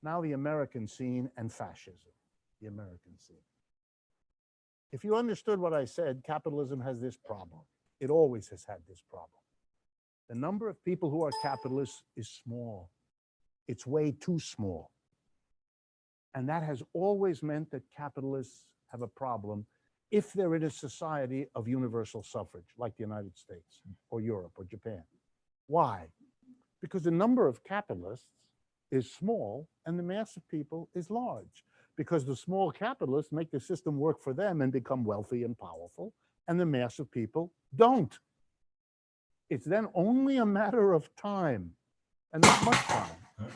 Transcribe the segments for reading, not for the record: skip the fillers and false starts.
Now the American scene and fascism, the American scene. If you understood what I said, capitalism has this problem. It always has had this problem. The number of people who are capitalists is small. It's way too small. And that has always meant that capitalists have a problem if they're in a society of universal suffrage, like the United States or Europe or Japan. Why? Because the number of capitalists is small and the mass of people is large. Because the small capitalists make the system work for them and become wealthy and powerful, and the mass of people don't. It's then only a matter of time, and not much time,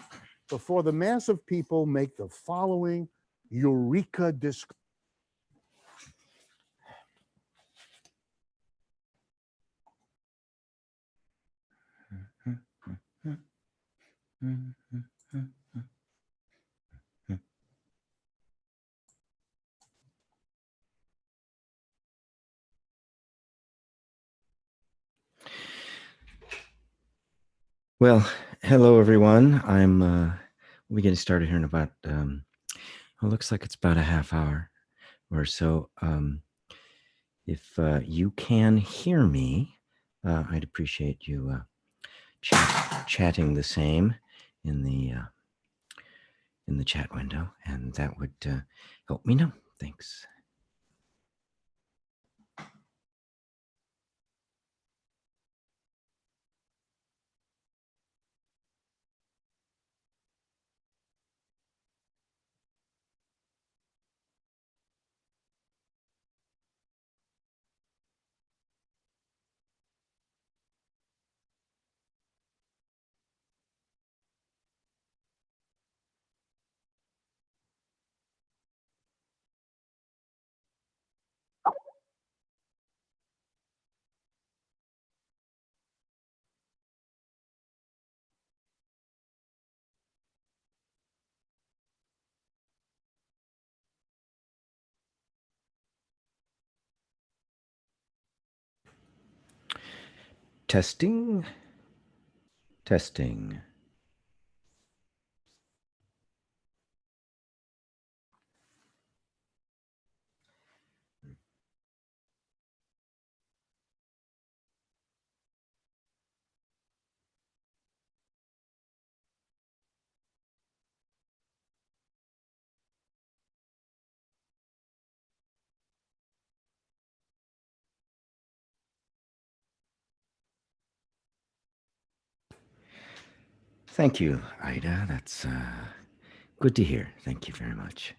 before the mass of people make the following eureka discovery. Well, hello everyone. We're getting started here in about it looks like it's about a half hour or so. If you can hear me, I'd appreciate you chatting the same in the chat window, and that would help me know. Thanks. Testing. Testing. Thank you, Ida. That's good to hear. Thank you very much.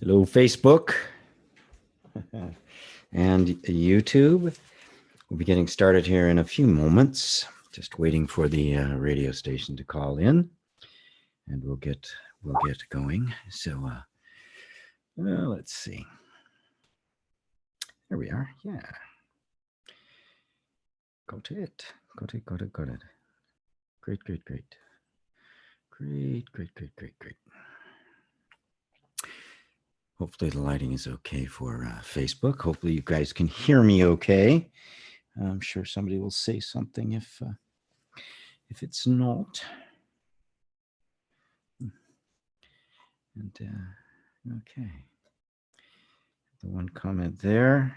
Hello, Facebook and YouTube. We'll be getting started here in a few moments. Just waiting for the radio station to call in, and we'll get going. So let's see. There we are. Yeah. Got it. Got it. Great. Hopefully the lighting is okay for Facebook. Hopefully you guys can hear me okay. I'm sure somebody will say something if it's not. And okay. The one comment there.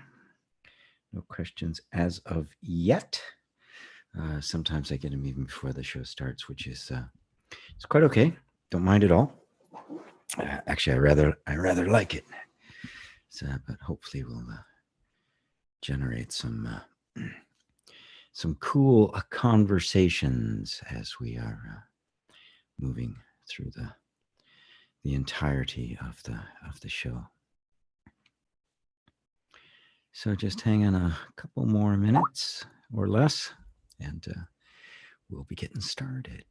No questions as of yet. Sometimes I get them even before the show starts, which is it's quite okay. Don't mind at all. Actually, I rather like it. So, but hopefully we'll generate some cool conversations as we are moving through the entirety of the show. So just hang on a couple more minutes or less, and we'll be getting started.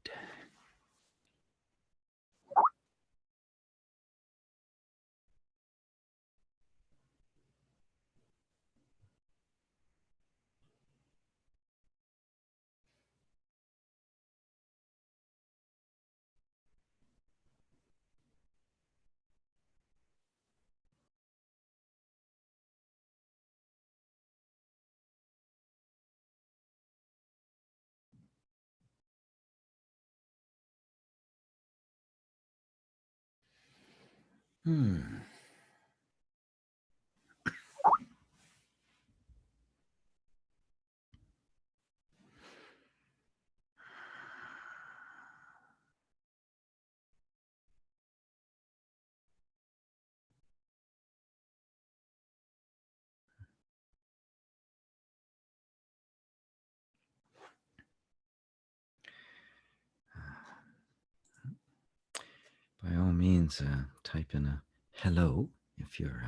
By all means, type in a hello if you're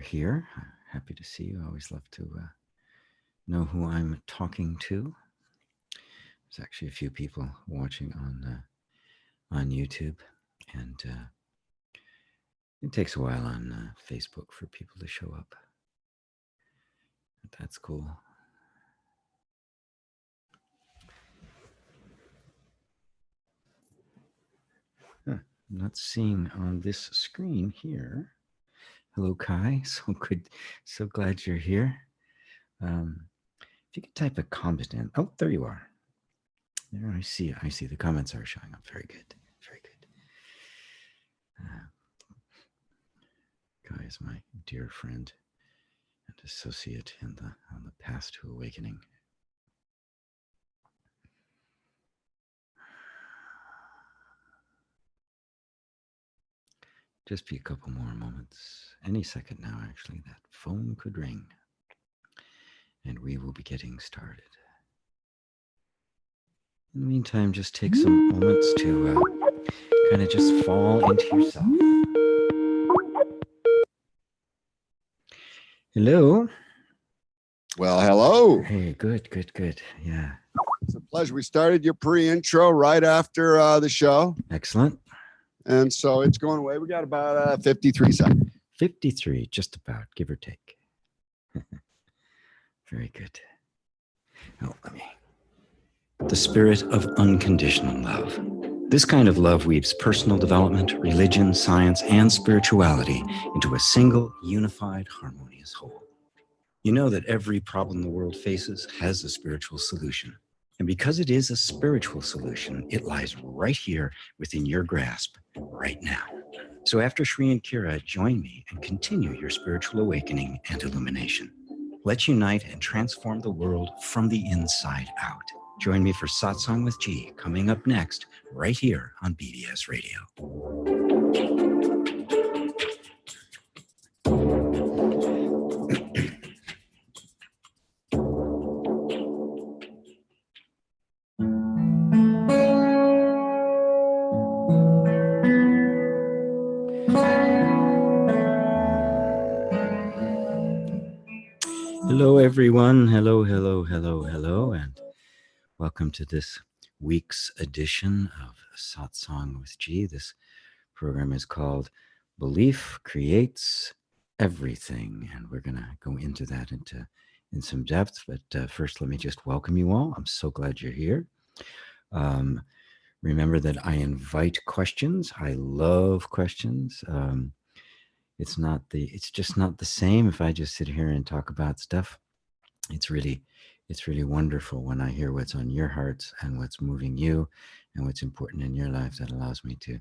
here. Happy to see you. I always love to know who I'm talking to. There's actually a few people watching on YouTube, and it takes a while on Facebook for people to show up. But that's cool. I'm not seeing on this screen here. Hello, Kai. So good. So glad you're here. If you could type a comment in. Oh, there you are. There, I see. The comments are showing up. Very good. Kai is my dear friend and associate on the path to awakening. Just be a couple more moments. Any second now, actually, that phone could ring. And we will be getting started. In the meantime, just take some moments to kind of just fall into yourself. Hello. Well, hello. Hey, good. Yeah. It's a pleasure. We started your pre-intro right after the show. Excellent. And so it's going away. We got about 53 seconds. 53, just about, give or take. Very good. Oh, the spirit of unconditional love. This kind of love weaves personal development, religion, science, and spirituality into a single, unified, harmonious whole. You know that every problem the world faces has a spiritual solution. And because it is a spiritual solution, it lies right here within your grasp right now. So after Shri and Kira, join me and continue your spiritual awakening and illumination. Let's unite and transform the world from the inside out. Join me for Satsang with G, coming up next, right here on BBS Radio. Hello, everyone. Hello, hello, hello, hello, and welcome to this week's edition of Satsang with G. This program is called Belief Creates Everything, and we're going to go into that in some depth. But first, let me just welcome you all. I'm so glad you're here. Remember that I invite questions. I love questions. It's just not the same if I just sit here and talk about stuff. It's really wonderful when I hear what's on your hearts and what's moving you and what's important in your life. That allows me to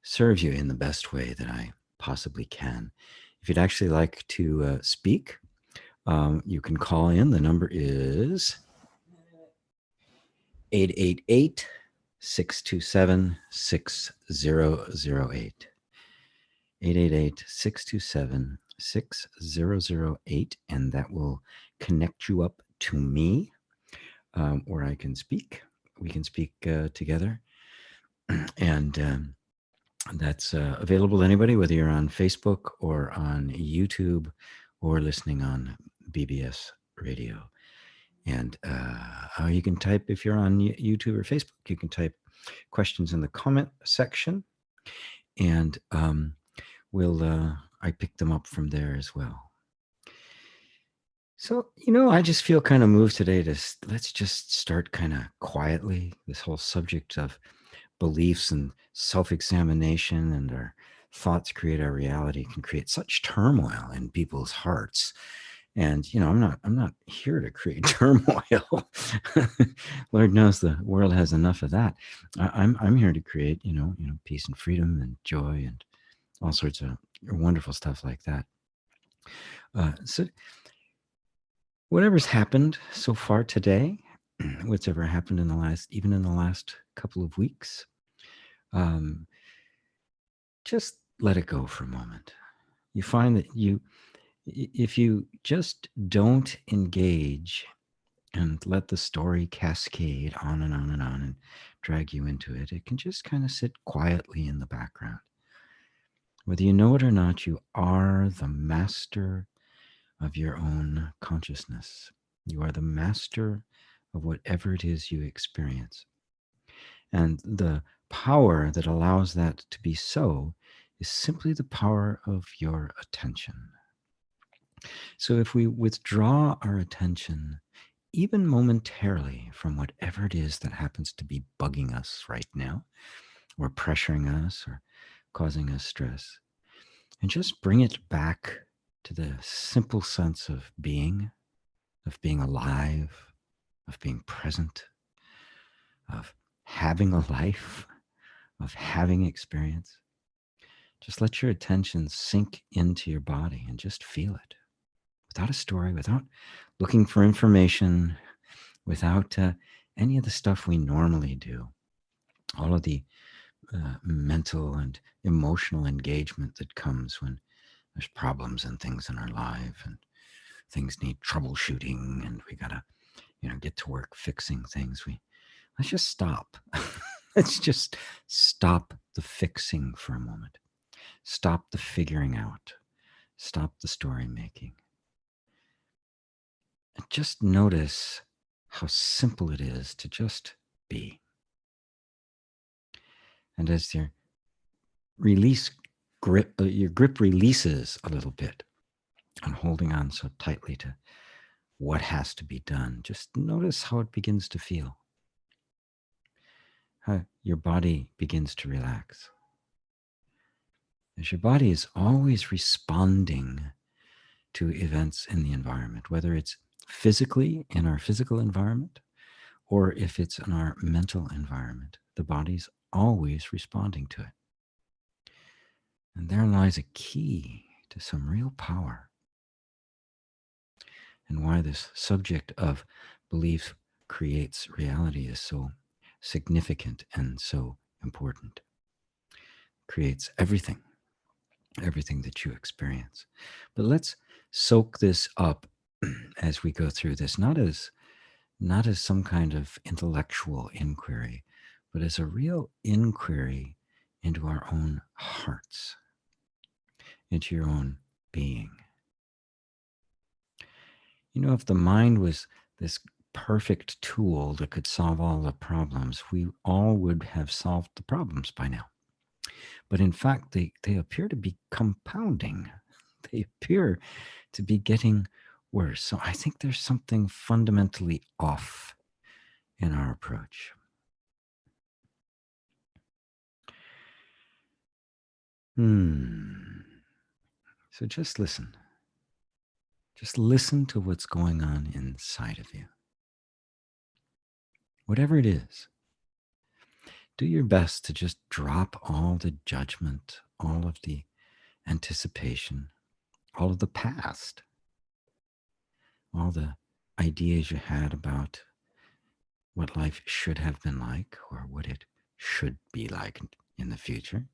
serve you in the best way that I possibly can. If you'd actually like to speak, you can call in. The number is 888-627-6008. 888-627-6008, and that will connect you up to me, or I can speak. We can speak together, and that's available to anybody, whether you're on Facebook or on YouTube or listening on BBS Radio. And you can type, if you're on YouTube or Facebook, you can type questions in the comment section, and I pick them up from there as well. So, I just feel kind of moved today to let's just start kind of quietly. This whole subject of beliefs and self-examination and our thoughts create our reality can create such turmoil in people's hearts. And, I'm not here to create turmoil. Lord knows the world has enough of that. I'm here to create, peace and freedom and joy and all sorts of wonderful stuff like that. So whatever's happened so far today, whatever happened in the last couple of weeks, just let it go for a moment. You find that if you just don't engage and let the story cascade on and on and on and drag you into it, it can just kind of sit quietly in the background. Whether you know it or not, you are the master of your own consciousness. You are the master of whatever it is you experience. And the power that allows that to be so is simply the power of your attention. So if we withdraw our attention, even momentarily, from whatever it is that happens to be bugging us right now, or pressuring us, or causing us stress, and just bring it back to the simple sense of being alive, of being present, of having a life, of having experience. Just let your attention sink into your body and just feel it without a story, without looking for information, without any of the stuff we normally do. All of the mental and emotional engagement that comes when there's problems and things in our life and things need troubleshooting and we gotta, get to work fixing things. Let's just stop. Let's just stop the fixing for a moment. Stop the figuring out. Stop the story making. And just notice how simple it is to just be. And as your grip releases a little bit and holding on so tightly to what has to be done, just notice how it begins to feel. How your body begins to relax. As your body is always responding to events in the environment, whether it's physically in our physical environment or if it's in our mental environment, the body's always responding to it. And therein lies a key to some real power, and why this subject of belief creates reality is so significant and so important. Creates everything that you experience. But let's soak this up as we go through this, not as some kind of intellectual inquiry, but as a real inquiry into our own hearts, into your own being. You know, if the mind was this perfect tool that could solve all the problems, we all would have solved the problems by now. But in fact, they appear to be compounding. They appear to be getting worse. So I think there's something fundamentally off in our approach. So just listen. Just listen to what's going on inside of you. Whatever it is, do your best to just drop all the judgment, all of the anticipation, all of the past, all the ideas you had about what life should have been like or what it should be like in the future.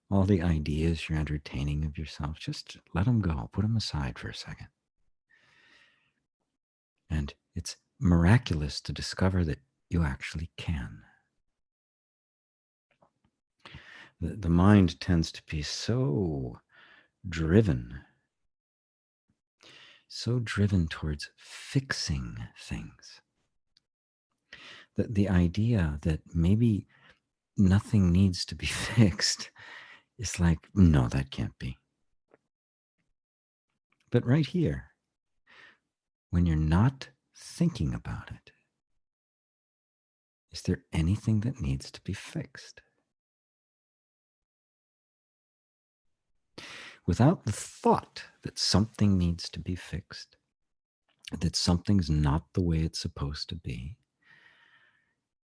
All the ideas you're entertaining of yourself, just let them go. Put them aside for a second. And it's miraculous to discover that you actually can. The mind tends to be so driven towards fixing things. The idea that maybe nothing needs to be fixed is like, no, that can't be. But right here, when you're not thinking about it, is there anything that needs to be fixed? Without the thought that something needs to be fixed, that something's not the way it's supposed to be,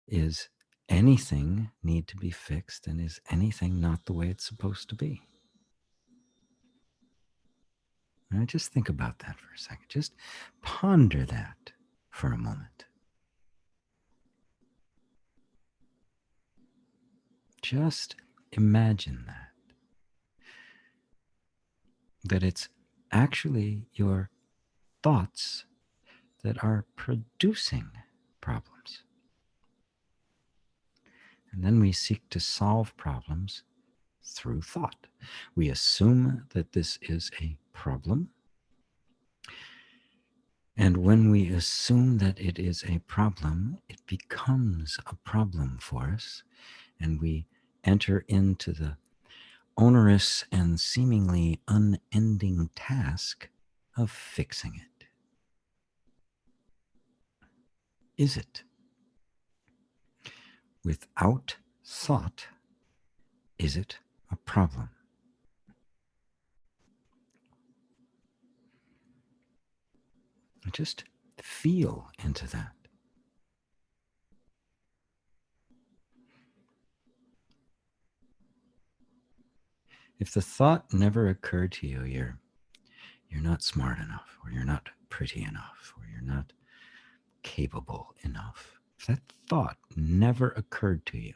is anything need to be fixed, and is anything not the way it's supposed to be? Now, just think about that for a second. Just ponder that for a moment. Just imagine that it's actually your thoughts that are producing problems. And then we seek to solve problems through thought. We assume that this is a problem. And when we assume that it is a problem, it becomes a problem for us. And we enter into the onerous and seemingly unending task of fixing it. Is it? Without thought, is it a problem? Just feel into that. If the thought never occurred to you, you're not smart enough, or you're not pretty enough, or you're not capable enough. If that thought never occurred to you,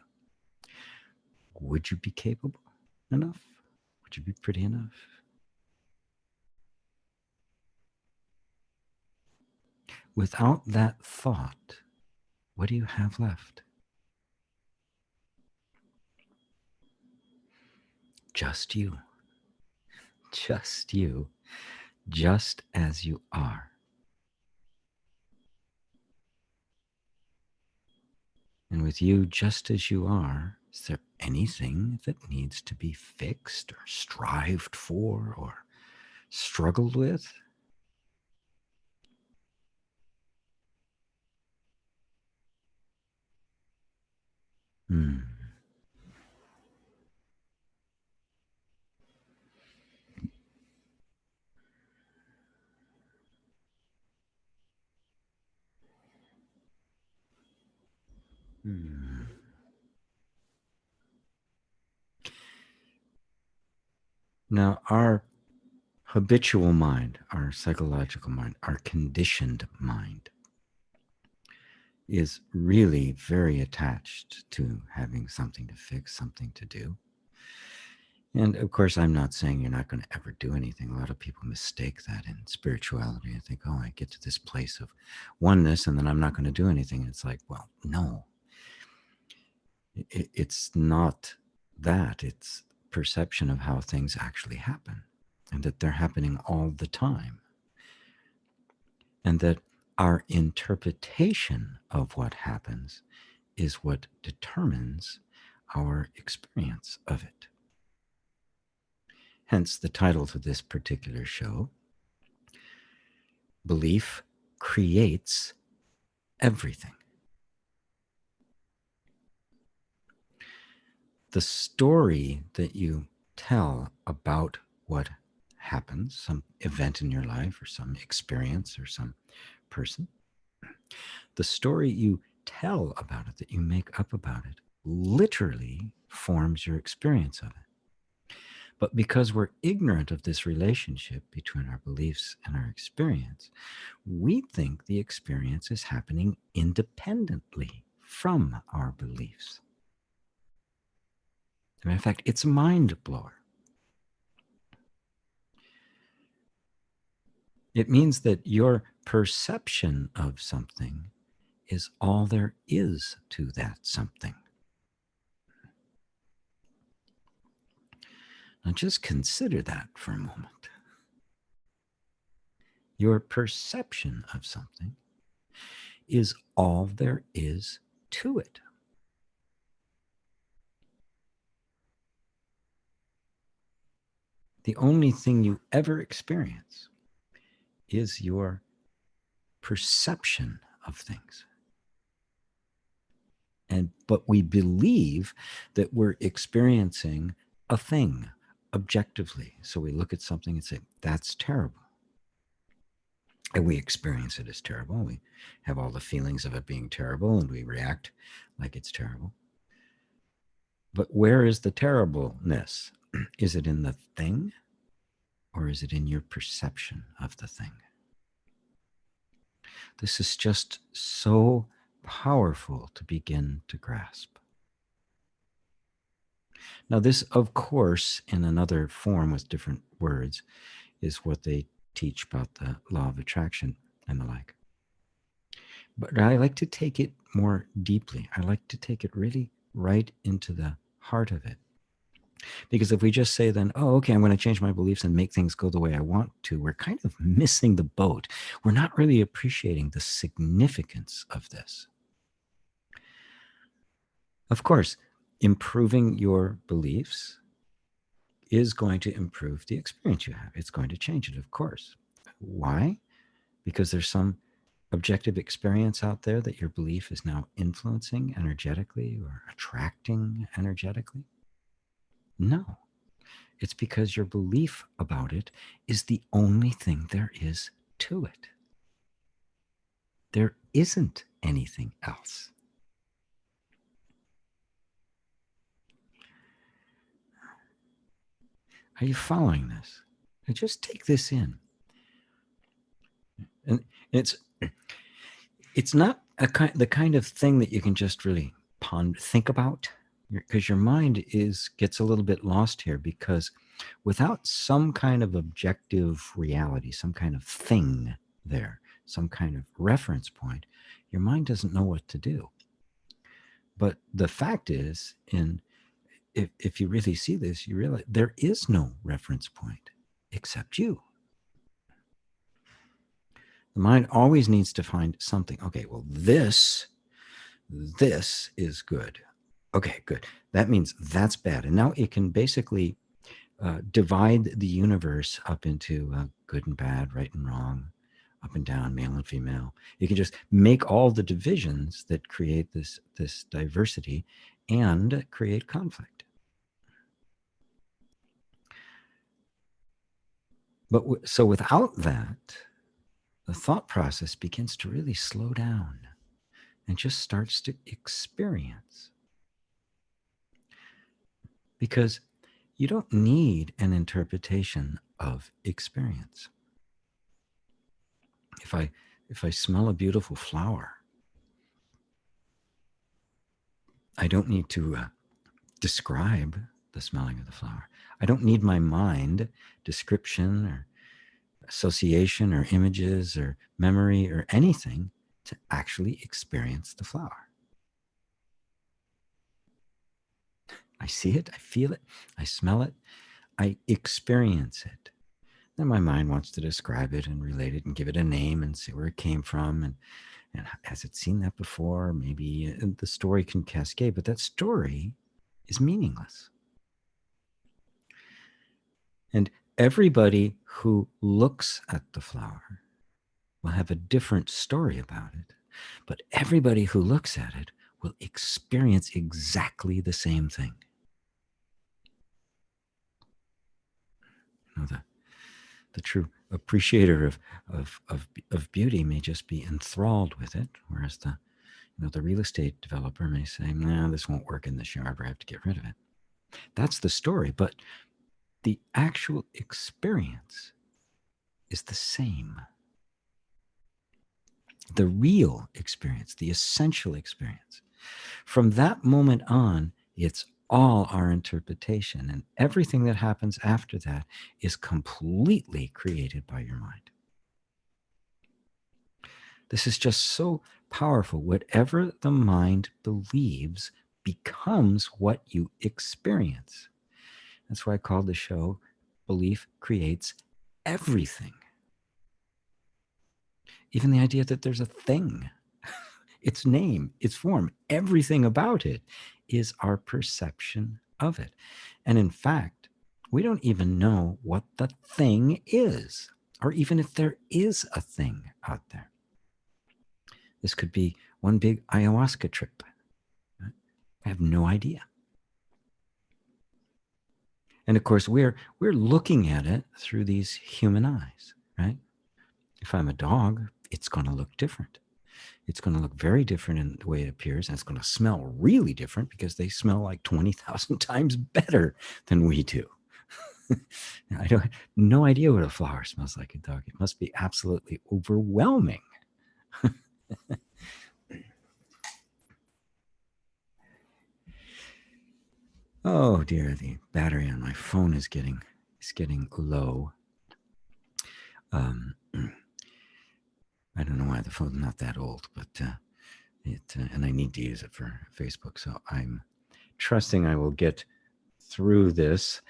would you be capable enough? Would you be pretty enough? Without that thought, what do you have left? Just you. Just you. Just as you are. And with you just as you are, is there anything that needs to be fixed or strived for or struggled with? Now, our habitual mind, our psychological mind, our conditioned mind is really very attached to having something to fix, something to do. And of course, I'm not saying you're not going to ever do anything. A lot of people mistake that in spirituality. I think, oh, I get to this place of oneness and then I'm not going to do anything. It's like, well, no. It's not that. It's perception of how things actually happen and that they're happening all the time. and that our interpretation of what happens is what determines our experience of it. Hence the title to this particular show, Belief Creates Everything. The story that you tell about what happens, some event in your life or some experience or some person, the story you tell about it, that you make up about it, literally forms your experience of it. But because we're ignorant of this relationship between our beliefs and our experience, we think the experience is happening independently from our beliefs. In fact, it's a mind blower. It means that your perception of something is all there is to that something. Now just consider that for a moment. Your perception of something is all there is to it. The only thing you ever experience is your perception of things. But we believe that we're experiencing a thing objectively. So we look at something and say, that's terrible. And we experience it as terrible. We have all the feelings of it being terrible and we react like it's terrible. But where is the terribleness? Is it in the thing or is it in your perception of the thing? This is just so powerful to begin to grasp. Now, this, of course, in another form with different words, is what they teach about the law of attraction and the like. But I like to take it more deeply. I like to take it really right into the heart of it. Because if we just say then, oh, okay, I'm going to change my beliefs and make things go the way I want to, we're kind of missing the boat. We're not really appreciating the significance of this. Of course, improving your beliefs is going to improve the experience you have. It's going to change it, of course. Why? Because there's some objective experience out there that your belief is now influencing energetically or attracting energetically? No. It's because your belief about it is the only thing there is to it. There isn't anything else. Are you following this? Now just take this in. And it's not the kind of thing that you can just really think about, because your mind gets a little bit lost here, because without some kind of objective reality, some kind of thing there, some kind of reference point, your mind doesn't know what to do. But the fact is, if you really see this, you realize there is no reference point except you. The mind always needs to find something. Okay, well, this is good. Okay, good. That means that's bad. And now it can basically divide the universe up into good and bad, right and wrong, up and down, male and female. You can just make all the divisions that create this diversity and create conflict. But so without that, the thought process begins to really slow down and just starts to experience. Because you don't need an interpretation of experience. If I smell a beautiful flower, I don't need to describe the smelling of the flower. I don't need my mind description or association or images or memory or anything to actually experience the flower. I see it, I feel it, I smell it, I experience it. then my mind wants to describe it and relate it and give it a name and say where it came from and has it seen that before? Maybe the story can cascade, but that story is meaningless. And everybody who looks at the flower will have a different story about it, but everybody who looks at it will experience exactly the same thing. You know, the true appreciator of beauty may just be enthralled with it, whereas the real estate developer may say, "No, this won't work in this yard. I have to get rid of it." That's the story, but the actual experience is the same. The real experience, the essential experience. From that moment on, it's all our interpretation, and everything that happens after that is completely created by your mind. This is just so powerful. Whatever the mind believes becomes what you experience. That's why I called the show Belief Creates Everything. Even the idea that there's a thing, its name, its form, everything about it is our perception of it. And in fact, we don't even know what the thing is, or even if there is a thing out there. This could be one big ayahuasca trip. I have no idea. And of course, we're looking at it through these human eyes, right? If I'm a dog, it's going to look different. It's going to look very different in the way it appears, and it's going to smell really different because they smell like 20,000 times better than we do. I have no idea what a flower smells like a dog. It must be absolutely overwhelming. Oh dear, the battery on my phone is getting low. I don't know why the phone's not that old, but and I need to use it for Facebook. So I'm trusting I will get through this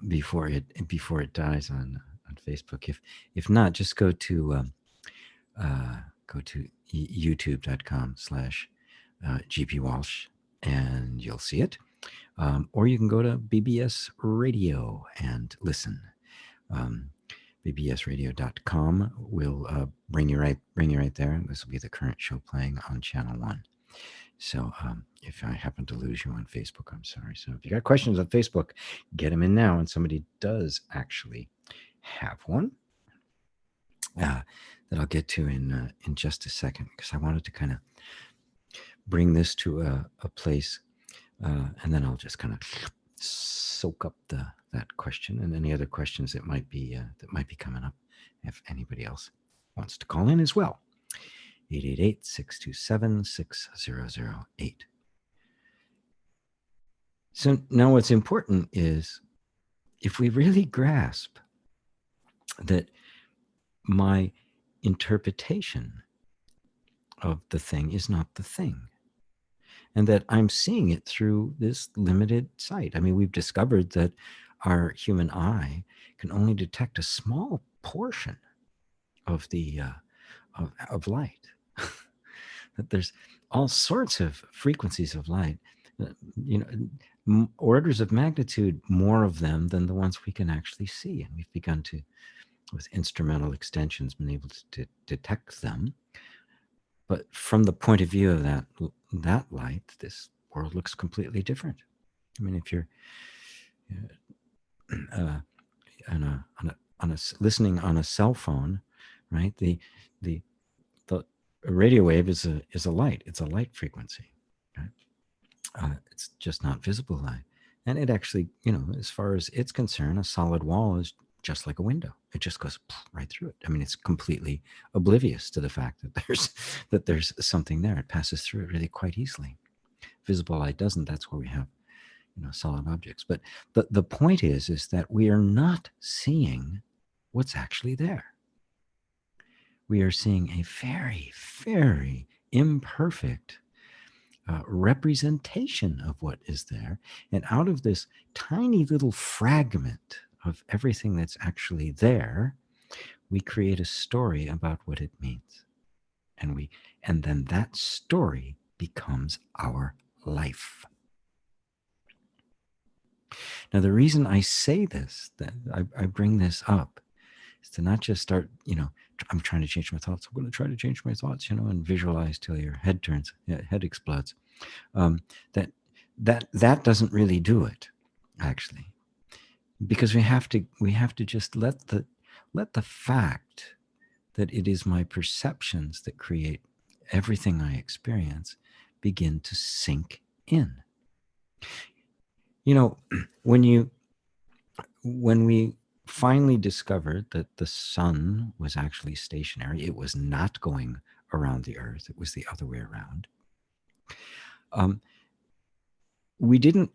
before it dies on Facebook. If not, just go to youtube.com/GP Walsh and you'll see it. Or you can go to BBS Radio and listen. bbsradio.com will bring you right there. This will be the current show playing on channel 1. So if I happen to lose you on Facebook, I'm sorry. So if you got questions on Facebook, get them in now. And somebody does actually have one that I'll get to in just a second, because I wanted to kind of bring this to a place, and then I'll just kind of soak up that question and any other questions that might be coming up if anybody else wants to call in as well. 888-627-6008. So now what's important is if we really grasp that my interpretation of the thing is not the thing, and that I'm seeing it through this limited sight. I mean, we've discovered that our human eye can only detect a small portion of the of light. That there's all sorts of frequencies of light, orders of magnitude more of them than the ones we can actually see. And we've begun to, with instrumental extensions, been able to detect them. But from the point of view of that light, this world looks completely different. I mean, if you're listening on a cell phone, right? The radio wave is a light. It's a light frequency, right? It's just not visible light, and it actually, as far as it's concerned, a solid wall is just like a window. It just goes right through it. I mean, it's completely oblivious to the fact that there's something there. It passes through it really quite easily. Visible light doesn't. That's where we have, solid objects. But the point is that we are not seeing what's actually there. We are seeing a very, very imperfect representation of what is there. And out of this tiny little fragment of everything that's actually there, we create a story about what it means. And then that story becomes our life. Now, the reason I say this, that I bring this up, is to not just start, I'm trying to change my thoughts. I'm going to try to change my thoughts, and visualize till your head turns, head explodes. That doesn't really do it, actually, because we have to just let the fact that it is my perceptions that create everything I experience begin to sink in. When we finally discovered that the sun was actually stationary, it was not going around the earth, it was the other way around. We didn't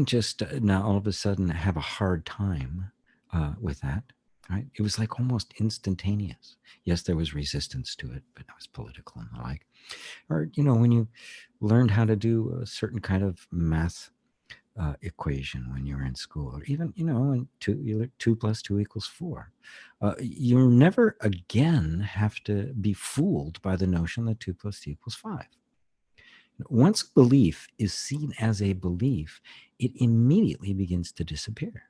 just now all of a sudden have a hard time with that, right? It was like almost instantaneous. Yes, there was resistance to it, but it was political and the like. Or, when you learned how to do a certain kind of math equation when you were in school, or even, when 2 + 2 = 4, you never again have to be fooled by the notion that 2 + 2 = 5. Once belief is seen as a belief, it immediately begins to disappear.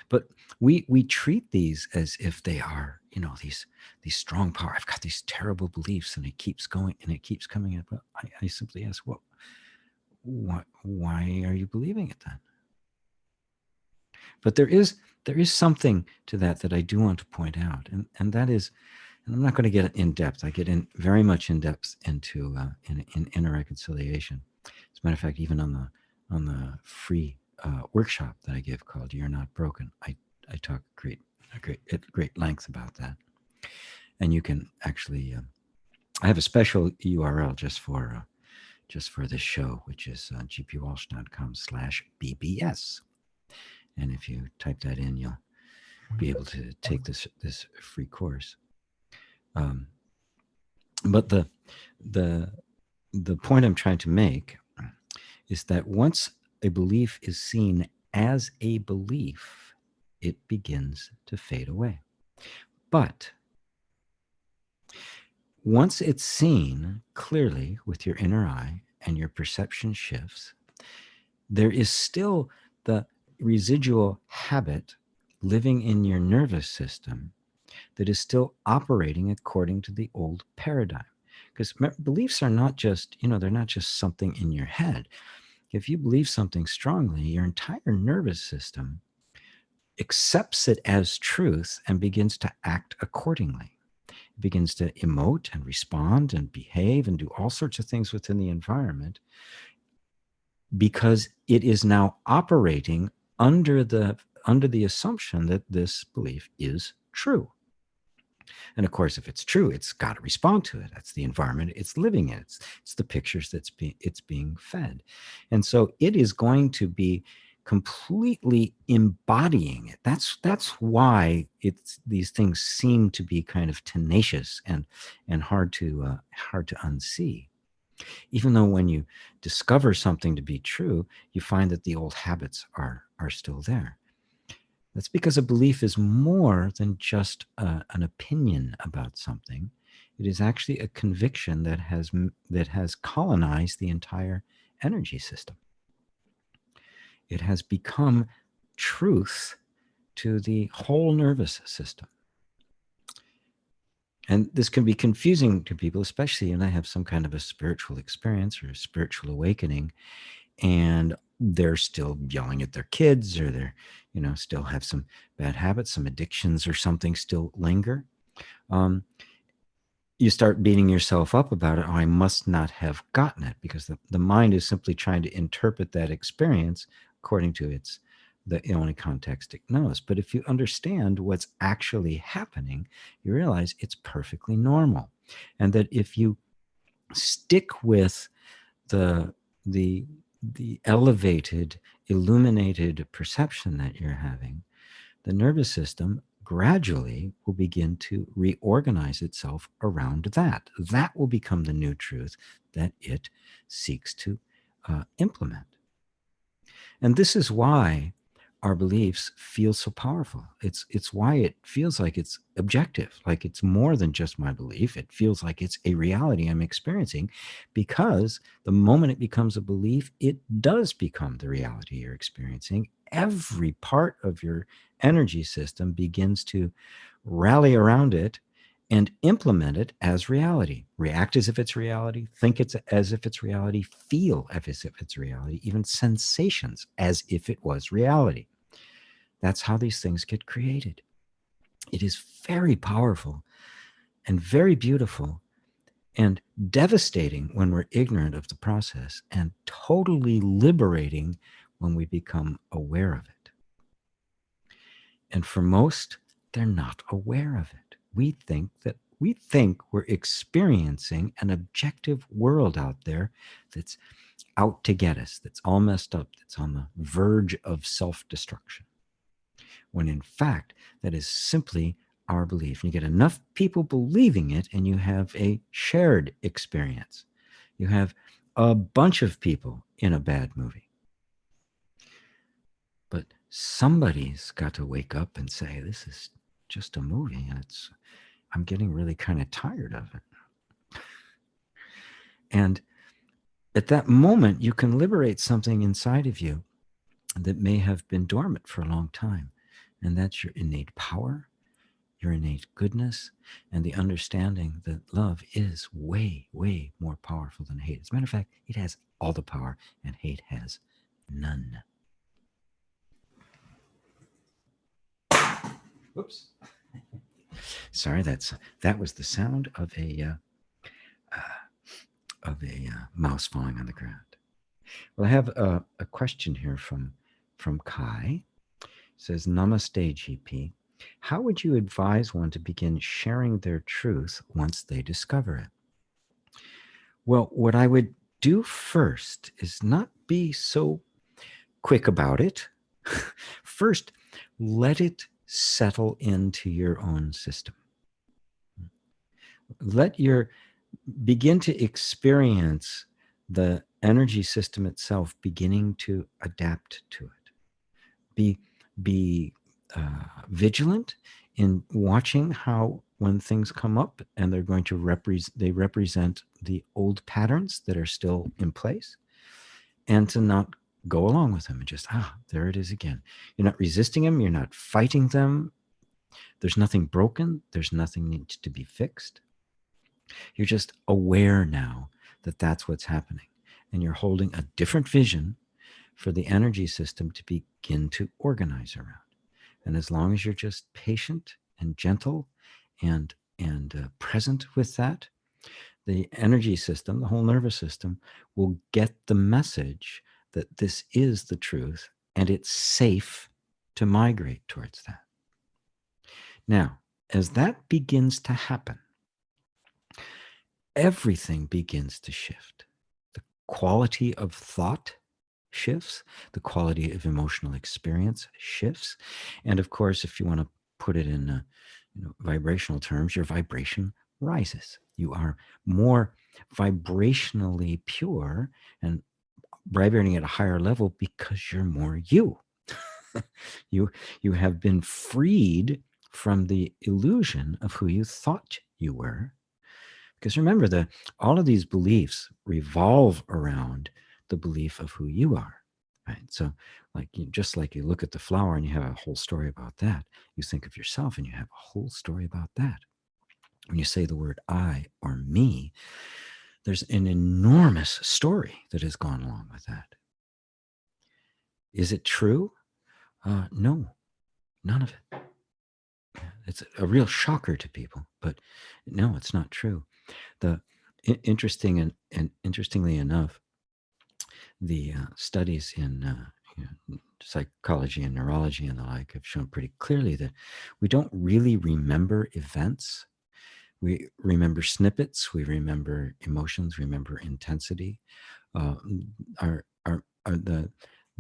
But we treat these as if they are, these strong power. I've got these terrible beliefs, and it keeps going, and it keeps coming up. But I simply ask, well, why are you believing it then? But there is something to that I do want to point out, and that is, and I'm not going to get in depth. I get in very much in depth into in inner reconciliation. As a matter of fact, even on the free workshop that I give called "You're Not Broken," I talk at great length about that. And you can actually, I have a special URL just for this show, which is gpwalsh.com/BBS. And if you type that in, you'll be able to take this free course. But the point I'm trying to make is that once a belief is seen as a belief, it begins to fade away. But once it's seen clearly with your inner eye and your perception shifts, there is still the residual habit living in your nervous system that is still operating according to the old paradigm. Because beliefs are not just, they're not just something in your head. If you believe something strongly, your entire nervous system accepts it as truth and begins to act accordingly. It begins to emote and respond and behave and do all sorts of things within the environment because it is now operating under the assumption that this belief is true. And of course, if it's true, it's got to respond to it. That's the environment it's living in. It's the pictures it's being fed. And so it is going to be completely embodying it. That's why these things seem to be kind of tenacious and hard to unsee. Even though when you discover something to be true, you find that the old habits are still there. That's because a belief is more than just an opinion about something. It is actually a conviction that has colonized the entire energy system. It has become truth to the whole nervous system. And this can be confusing to people, especially when they have some kind of a spiritual experience or a spiritual awakening, and they're still yelling at their kids, or they're, still have some bad habits, some addictions or something still linger. You start beating yourself up about it. Oh, I must not have gotten it, because the mind is simply trying to interpret that experience according to the only context it knows. But if you understand what's actually happening, you realize it's perfectly normal. And that if you stick with the elevated, illuminated perception that you're having, the nervous system gradually will begin to reorganize itself around that. That will become the new truth that it seeks to implement. And this is why our beliefs feel so powerful. It's why it feels like it's objective, like it's more than just my belief. It feels like it's a reality I'm experiencing, because the moment it becomes a belief, it does become the reality you're experiencing. Every part of your energy system begins to rally around it and implement it as reality. React as if it's reality, think it's as if it's reality, feel as if it's reality, even sensations as if it was reality. That's how these things get created. It is very powerful and very beautiful and devastating when we're ignorant of the process, and totally liberating when we become aware of it. And for most, they're not aware of it. We think we're experiencing an objective world out there that's out to get us, that's all messed up, that's on the verge of self-destruction. When in fact, that is simply our belief. And you get enough people believing it, and you have a shared experience. You have a bunch of people in a bad movie. But somebody's got to wake up and say, this is just a movie, and I'm getting really kind of tired of it. And at that moment, you can liberate something inside of you that may have been dormant for a long time. And that's your innate power, your innate goodness, and the understanding that love is way, way more powerful than hate. As a matter of fact, it has all the power, and hate has none. Whoops. Sorry, that was the sound of a mouse falling on the ground. Well, I have a question here from Kai. It says, Namaste, GP. How would you advise one to begin sharing their truth once they discover it? Well, what I would do first is not be so quick about it. First, let it settle into your own system. Begin to experience the energy system itself beginning to adapt to it. Be vigilant in watching how, when things come up and they're going to represent the old patterns that are still in place, and to not go along with them and just, there it is again. You're not resisting them. You're not fighting them. There's nothing broken. There's nothing needs to be fixed. You're just aware now that that's what's happening. And you're holding a different vision for the energy system to begin to organize around. And as long as you're just patient and gentle and present with that, the energy system, the whole nervous system, will get the message that this is the truth, and it's safe to migrate towards that. Now, as that begins to happen, everything begins to shift. The quality of thought shifts, the quality of emotional experience shifts, and of course, if you want to put it in vibrational terms, your vibration rises. You are more vibrationally pure and vibrating at a higher level because you're more you. You have been freed from the illusion of who you thought you were. Because remember, all of these beliefs revolve around the belief of who you are, right? So just like you look at the flower and you have a whole story about that, you think of yourself and you have a whole story about that. When you say the word I or me, there's an enormous story that has gone along with that. Is it true? No, none of it. It's a real shocker to people, but no, it's not true. Interestingly enough, the studies in psychology and neurology and the like have shown pretty clearly that we don't really remember events. We remember snippets. We remember emotions. We remember intensity. The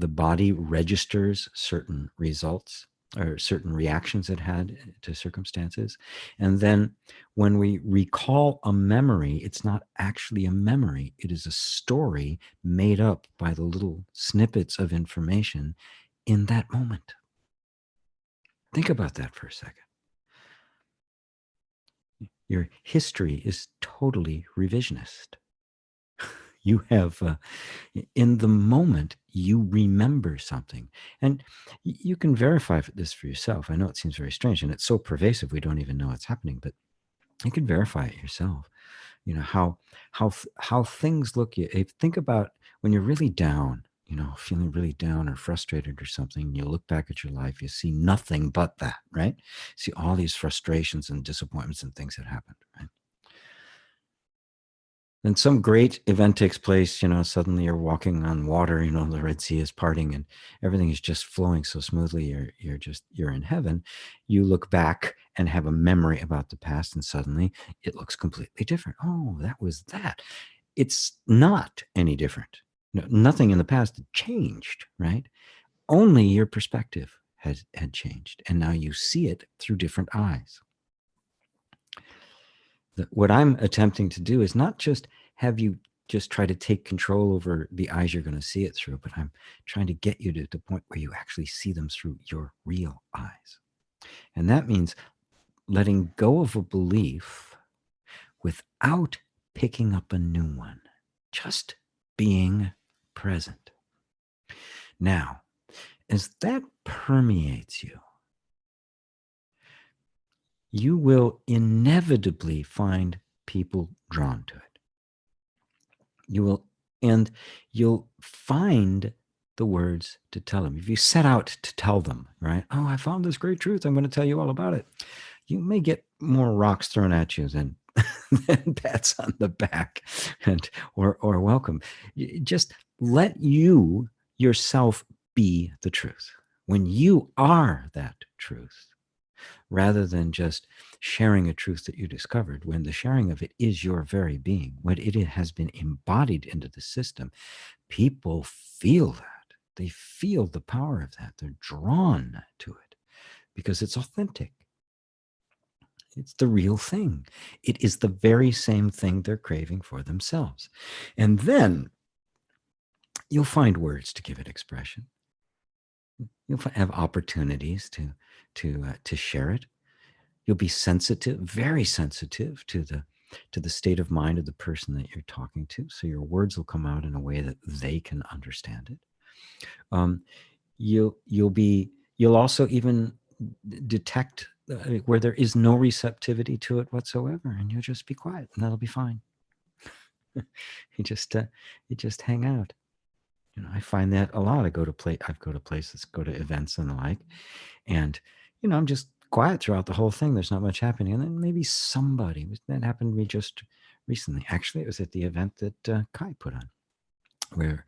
body registers certain results or certain reactions it had to circumstances. And then when we recall a memory, it's not actually a memory. It is a story made up by the little snippets of information in that moment. Think about that for a second. Your history is totally revisionist. You have, in the moment, you remember something. And you can verify this for yourself. I know it seems very strange, and it's so pervasive we don't even know it's happening, but you can verify it yourself. You know, how things look. Think about when you're really down, you know, feeling really down or frustrated or something, you look back at your life, you see nothing but that, right? See all these frustrations and disappointments and things that happened, right? Then some great event takes place, you know, suddenly you're walking on water, you know, the Red Sea is parting and everything is just flowing so smoothly, you're in heaven. You look back and have a memory about the past and suddenly it looks completely different. Oh, that was that. It's not any different. No, nothing in the past had changed, right? Only your perspective had changed. And now you see it through different eyes. What I'm attempting to do is not just have you just try to take control over the eyes you're going to see it through, but I'm trying to get you to the point where you actually see them through your real eyes. And that means letting go of a belief without picking up a new one, just being present. Now, as that permeates you, you will inevitably find people drawn to it. And you'll find the words to tell them. If you set out to tell them, right? Oh, I found this great truth. I'm going to tell you all about it. You may get more rocks thrown at you than pats on the back or welcome. Just let you yourself be the truth. When you are that truth, rather than just sharing a truth that you discovered, when the sharing of it is your very being, when it has been embodied into the system, people feel that. They feel the power of that. They're drawn to it because it's authentic. It's the real thing. It is the very same thing they're craving for themselves. And then you'll find words to give it expression. You'll have opportunities to share it. You'll be sensitive, very sensitive to the state of mind of the person that you're talking to. So your words will come out in a way that they can understand it. You'll also even detect where there is no receptivity to it whatsoever, and you'll just be quiet, and that'll be fine. you just hang out. You know, I find that a lot. I've go to places, go to events and the like, and you know, I'm just quiet throughout the whole thing. There's not much happening, and then maybe that happened to me just recently. Actually, it was at the event that Kai put on, where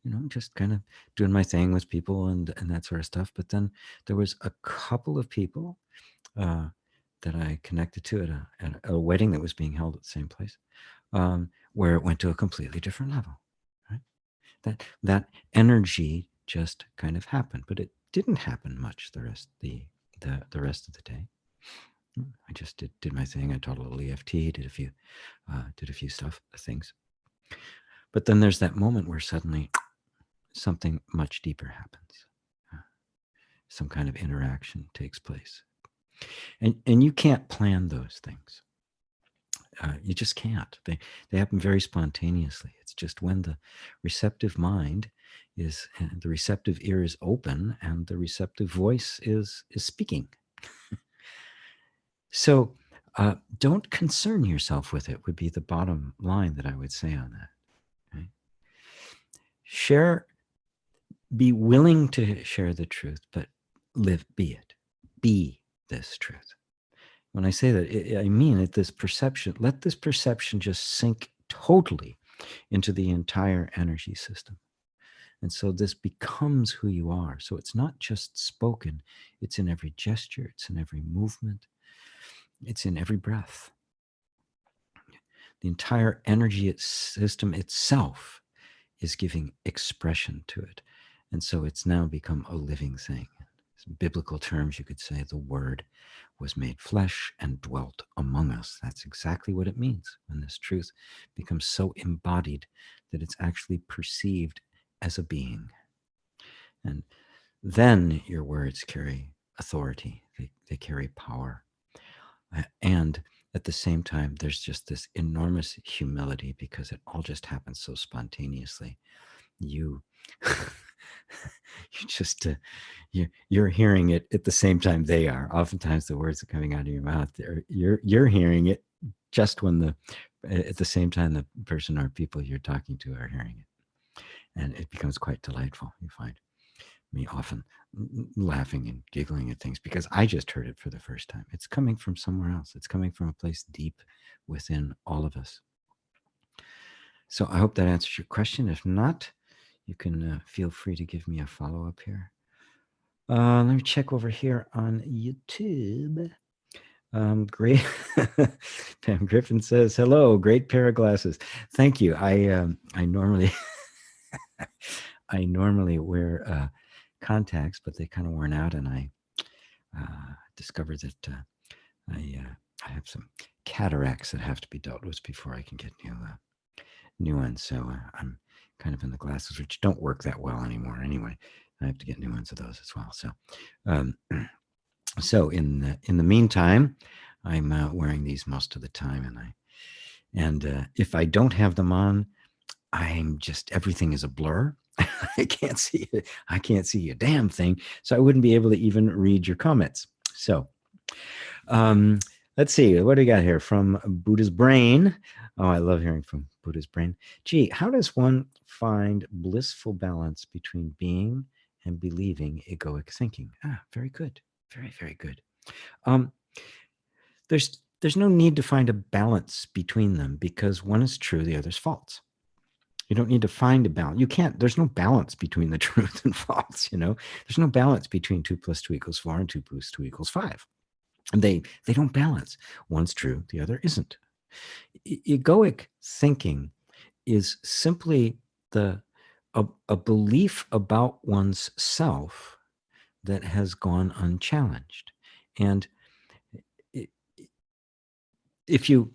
you know, I'm just kind of doing my thing with people and that sort of stuff. But then there was a couple of people that I connected to at a wedding that was being held at the same place, where it went to a completely different level. Right? That energy just kind of happened, but it didn't happen much the rest of the day. I just did my thing. I taught a little EFT, did a few things. But then there's that moment where suddenly something much deeper happens. Some kind of interaction takes place. And you can't plan those things. You just can't. They happen very spontaneously. It's just when the receptive mind is, and the receptive ear is open, and the receptive voice is speaking. So don't concern yourself with it, would be the bottom line that I would say on that. Okay? Be willing to share the truth, but be it. Be this truth. When I say that, I mean it, let this perception just sink totally into the entire energy system. And so this becomes who you are. So it's not just spoken, it's in every gesture, it's in every movement, it's in every breath. The entire energy system itself is giving expression to it. And so it's now become a living thing. In biblical terms, you could say the word was made flesh and dwelt among us. That's exactly what it means when this truth becomes so embodied that it's actually perceived as a being. And then your words carry authority. They carry power. And at the same time, there's just this enormous humility because it all just happens so spontaneously. You, you just, you're hearing it at the same time they are. Oftentimes the words are coming out of your mouth. You're hearing it just when at the same time the person or people you're talking to are hearing it. And it becomes quite delightful. You find me often laughing and giggling at things because I just heard it for the first time. It's coming from somewhere else. It's coming from a place deep within all of us. So I hope that answers your question. If not, you can feel free to give me a follow-up here. Let me check over here on YouTube. Great. Pam Griffin says, hello, great pair of glasses. Thank you. I normally I normally wear contacts, but they kind of worn out, and I discovered that I have some cataracts that have to be dealt with before I can get new ones. So I'm kind of in the glasses, which don't work that well anymore. Anyway, I have to get new ones of those as well. So, so in the meantime, I'm wearing these most of the time, and if I don't have them on, I'm just, everything is a blur. I can't see it. I can't see a damn thing. So I wouldn't be able to even read your comments. So let's see. What do we got here from Buddha's Brain? Oh, I love hearing from Buddha's Brain. Gee, how does one find blissful balance between being and believing egoic thinking? Ah, very good. Very, very good. There's no need to find a balance between them because one is true, the other's false. You don't need to find a balance. You can't, there's no balance between the truth and false, There's no balance between 2 + 2 = 4 and 2 + 2 = 5. And they don't balance. One's true, the other isn't. Egoic thinking is simply a belief about one's self that has gone unchallenged. And if you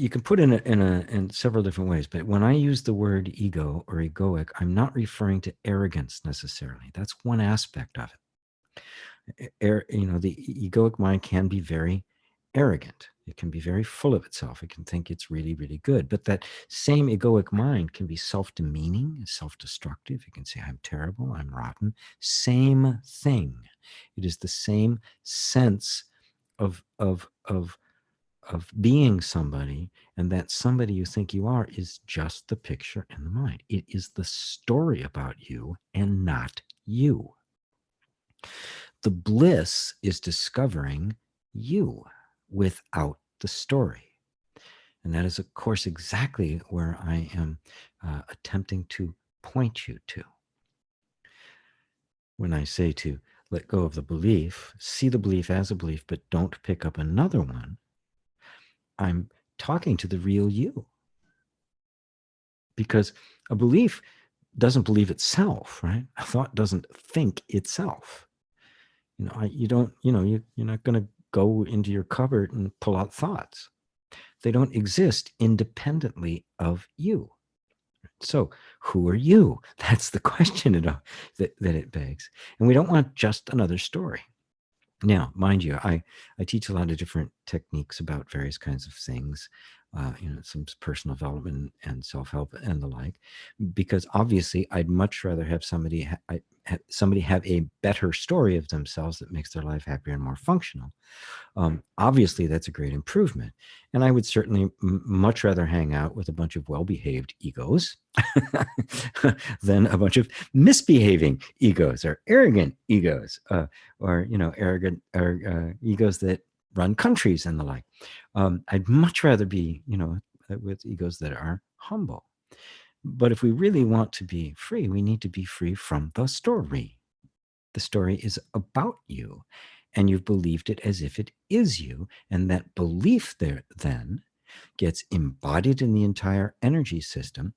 can put it in several different ways, but when I use the word ego or egoic, I'm not referring to arrogance necessarily. That's one aspect of it. The egoic mind can be very arrogant. It can be very full of itself. It can think it's really, really good. But that same egoic mind can be self-demeaning, self-destructive. It can say, I'm terrible, I'm rotten. Same thing. It is the same sense of being somebody, and that somebody you think you are is just the picture in the mind. It is the story about you and not you. The bliss is discovering you without the story. And that is, of course, exactly where I am attempting to point you to. When I say to let go of the belief, see the belief as a belief, but don't pick up another one, I'm talking to the real you. Because a belief doesn't believe itself, right? A thought doesn't think itself. You're not going to go into your cupboard and pull out thoughts. They don't exist independently of you. So who are you? That's the question that it begs. And we don't want just another story. Now, mind you, I teach a lot of different techniques about various kinds of things, some personal development and self-help and the like, because obviously I'd much rather have somebody have a better story of themselves that makes their life happier and more functional. Obviously, that's a great improvement. And I would certainly much rather hang out with a bunch of well-behaved egos than a bunch of misbehaving egos or arrogant egos, or arrogant or egos that run countries and the like. I'd much rather be, with egos that are humble. But if we really want to be free, we need to be free from the story. The story is about you, and you've believed it as if it is you. And that belief there then gets embodied in the entire energy system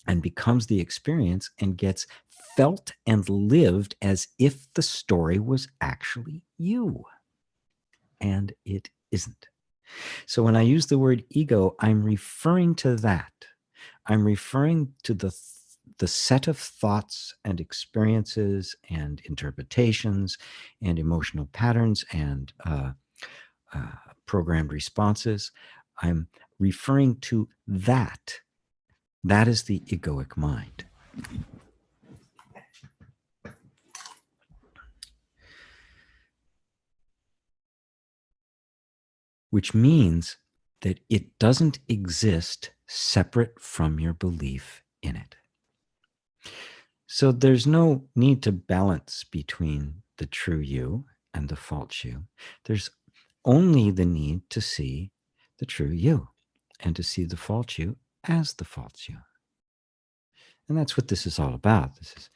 and becomes the experience and gets felt and lived as if the story was actually you. And it isn't. So when I use the word ego, I'm referring to that. I'm referring to the set of thoughts and experiences and interpretations and emotional patterns and programmed responses. I'm referring to that. That is the egoic mind. Which means that it doesn't exist separate from your belief in it. So there's no need to balance between the true you and the false you. There's only the need to see the true you and to see the false you as the false you. And that's what this is all about. This is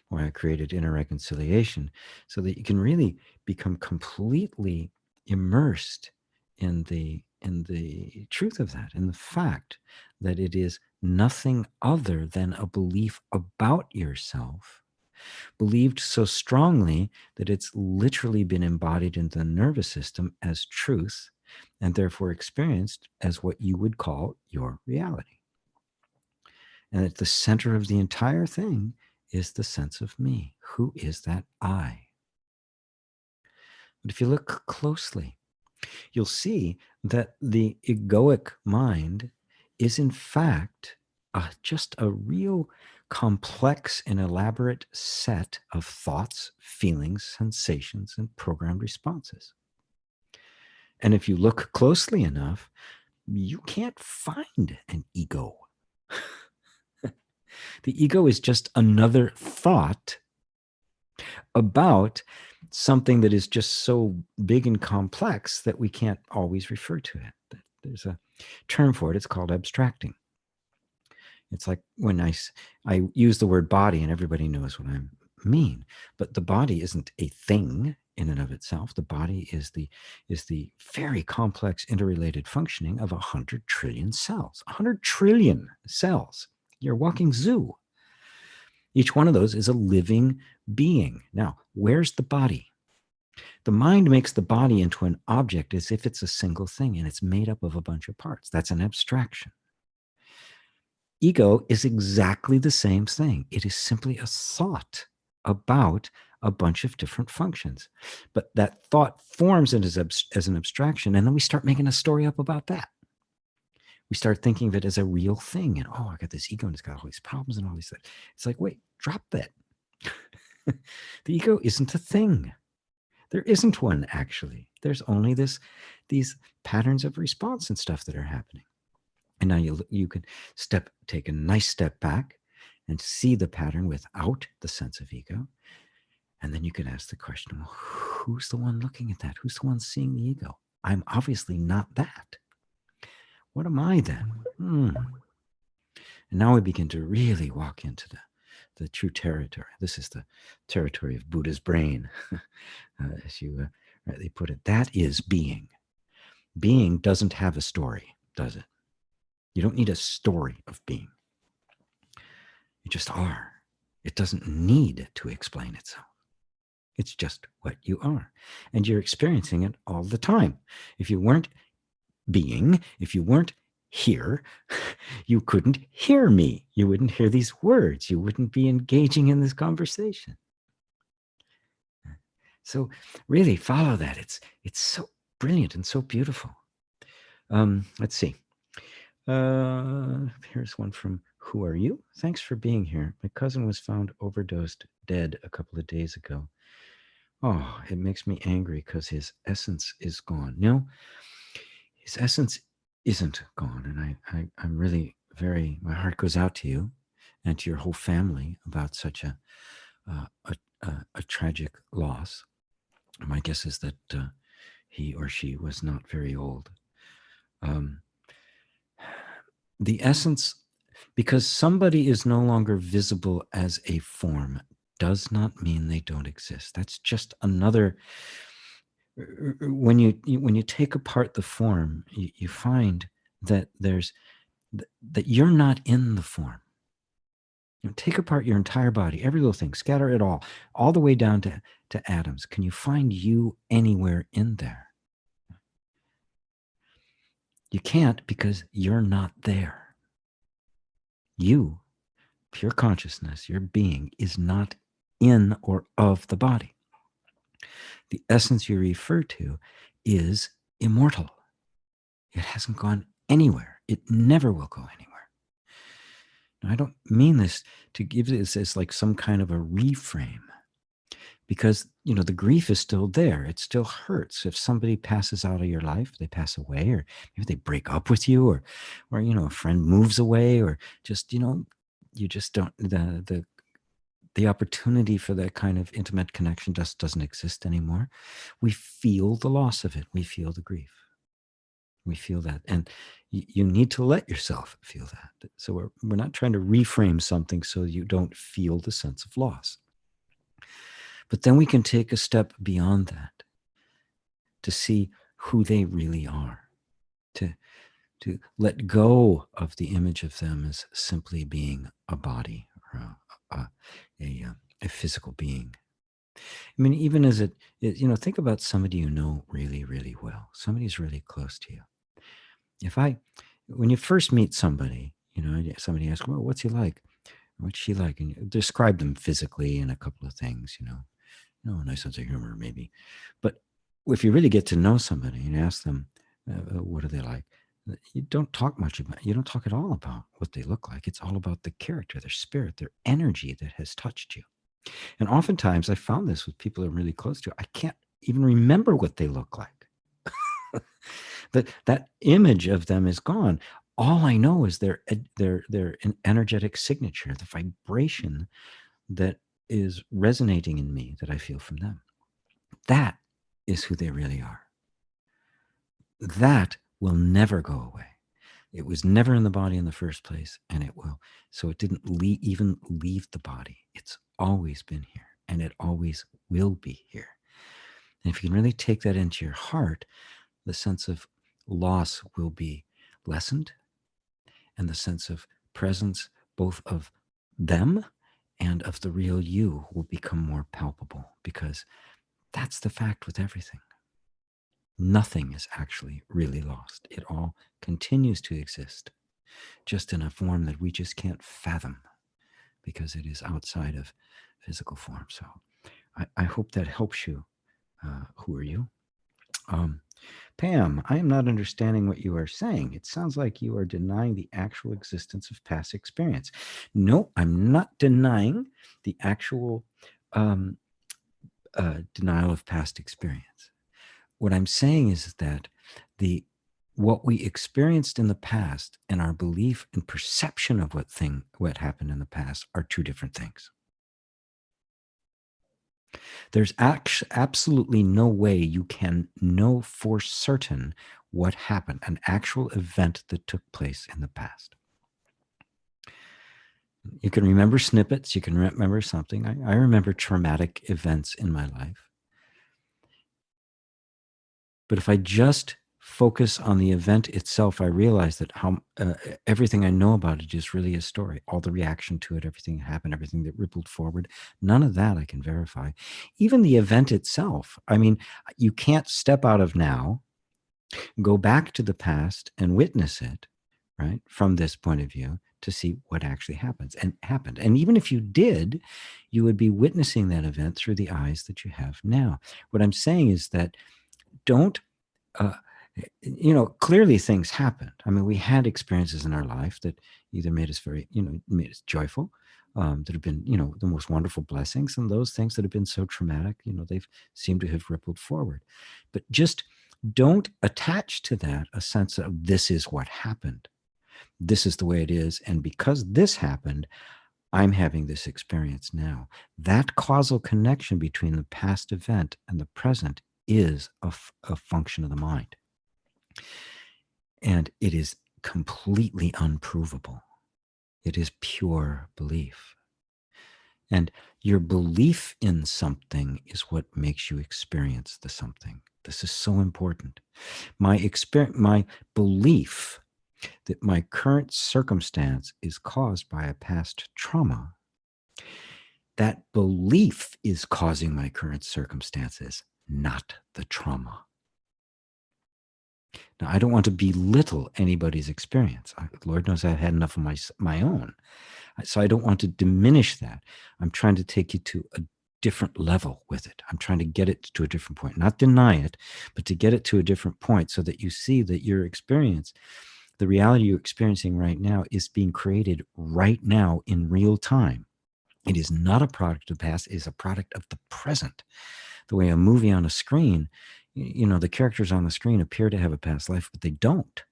why I created Inner Reconciliation, so that you can really become completely immersed in the truth of that, in the fact that it is nothing other than a belief about yourself, believed so strongly that it's literally been embodied in the nervous system as truth, and therefore experienced as what you would call your reality. And at the center of the entire thing is the sense of me. Who is that I? But if you look closely, you'll see that the egoic mind is in fact just a real complex and elaborate set of thoughts, feelings, sensations, and programmed responses. And if you look closely enough, you can't find an ego. The ego is just another thought about something that is just so big and complex that we can't always refer to it. There's a term for it. It's called abstracting. It's like when I use the word body and everybody knows what I mean, but the body isn't a thing in and of itself. The body is the very complex interrelated functioning of 100 trillion cells. 100 trillion cells. You're a walking zoo. Each one of those is a living being. Now, where's the body? The mind makes the body into an object as if it's a single thing, and it's made up of a bunch of parts. That's an abstraction. Ego is exactly the same thing. It is simply a thought about a bunch of different functions. But that thought forms it as an abstraction, and then we start making a story up about that. We start thinking of it as a real thing. And, oh, I got this ego and it's got all these problems and all these things. It's like, wait, drop that. The ego isn't a thing. There isn't one, actually. There's only these patterns of response and stuff that are happening. And now you can take a nice step back and see the pattern without the sense of ego. And then you can ask the question, well, who's the one looking at that? Who's the one seeing the ego? I'm obviously not that. What am I then? And now we begin to really walk into the true territory. This is the territory of Buddha's brain, as you rightly put it. That is being. Being doesn't have a story, does it? You don't need a story of being. You just are. It doesn't need to explain itself. It's just what you are. And you're experiencing it all the time. If you weren't being, if you weren't here, you couldn't hear me. You wouldn't hear these words. You wouldn't be engaging in this conversation. So really follow that. It's so brilliant and so beautiful. Let's see. Here's one from Who Are You? Thanks for being here. My cousin was found overdosed dead a couple of days ago. Oh, it makes me angry because his essence is gone. No, his essence isn't gone. And I'm really my heart goes out to you and to your whole family about such a tragic loss. My guess is that he or she was not very old. The essence, because somebody is no longer visible as a form, does not mean they don't exist. That's just another. When you take apart the form, you find that that you're not in the form. Take apart your entire body, every little thing, scatter it all the way down to atoms. Can you find you anywhere in there? You can't, because you're not there. You pure consciousness, your being, is not in or of the body. The essence you refer to is immortal. It hasn't gone anywhere. It never will go anywhere. Now, I don't mean this to give this as like some kind of a reframe, because, you know, the grief is still there. It still hurts. If somebody passes out of your life, they pass away, or maybe they break up with you, or you know, a friend moves away, or just, you know, you just don't, the opportunity for that kind of intimate connection just doesn't exist anymore. We feel the loss of it. We feel the grief. We feel that. And you need to let yourself feel that. So we're not trying to reframe something so you don't feel the sense of loss. But then we can take a step beyond that to see who they really are, to let go of the image of them as simply being a body or a physical being. I mean, even as it, you know, think about somebody you know really, really well. Somebody who's really close to you. When you first meet somebody, you know, somebody asks, well, what's he like? What's she like? And you describe them physically and a couple of things, you know. No, nice sense of humor, maybe. But if you really get to know somebody and ask them, what are they like? You don't talk much about, you don't talk at all about what they look like. It's all about the character, their spirit, their energy that has touched you. And oftentimes I found this with people I'm really close to. I can't even remember what they look like. That image of them is gone. All I know is their an energetic signature, the vibration that is resonating in me that I feel from them. That is who they really are. That will never go away. It was never in the body in the first place, and it will. So it didn't even leave the body. It's always been here, and it always will be here. And if you can really take that into your heart, the sense of loss will be lessened, and the sense of presence, both of them and of the real you, will become more palpable, because that's the fact with everything. Nothing is actually really lost. It all continues to exist, just in a form that we just can't fathom, because it is outside of physical form. So I hope that helps you. Who are you? Pam, I am not understanding what you are saying. It sounds like you are denying the actual existence of past experience. No, I'm not denying the actual denial of past experience. What I'm saying is that what we experienced in the past and our belief and perception of what happened in the past are two different things. There's absolutely no way you can know for certain what happened, an actual event that took place in the past. You can remember snippets, you can remember something. I remember traumatic events in my life. But if I just focus on the event itself, I realize that everything I know about it is really a story. All the reaction to it, everything that happened, everything that rippled forward, none of that I can verify. Even the event itself, I mean, you can't step out of now, go back to the past and witness it, right, from this point of view, to see what actually happened. And even if you did, you would be witnessing that event through the eyes that you have now. What I'm saying is that don't, clearly things happened. I mean, we had experiences in our life that either made us made us joyful, that have been, the most wonderful blessings, and those things that have been so traumatic, they've seemed to have rippled forward. But just don't attach to that a sense of this is what happened. This is the way it is. And because this happened, I'm having this experience now. That causal connection between the past event and the present is a function of the mind. And it is completely unprovable. It is pure belief. And your belief in something is what makes you experience the something. This is so important. My belief that my current circumstance is caused by a past trauma, that belief is causing my current circumstances, not the trauma. Now, I don't want to belittle anybody's experience. Lord knows I've had enough of my own. So I don't want to diminish that. I'm trying to take you to a different level with it. I'm trying to get it to a different point, not deny it, but to get it to a different point so that you see that your experience, the reality you're experiencing right now, is being created right now in real time. It is not a product of the past, it is a product of the present. The way a movie on a screen, the characters on the screen appear to have a past life, but they don't.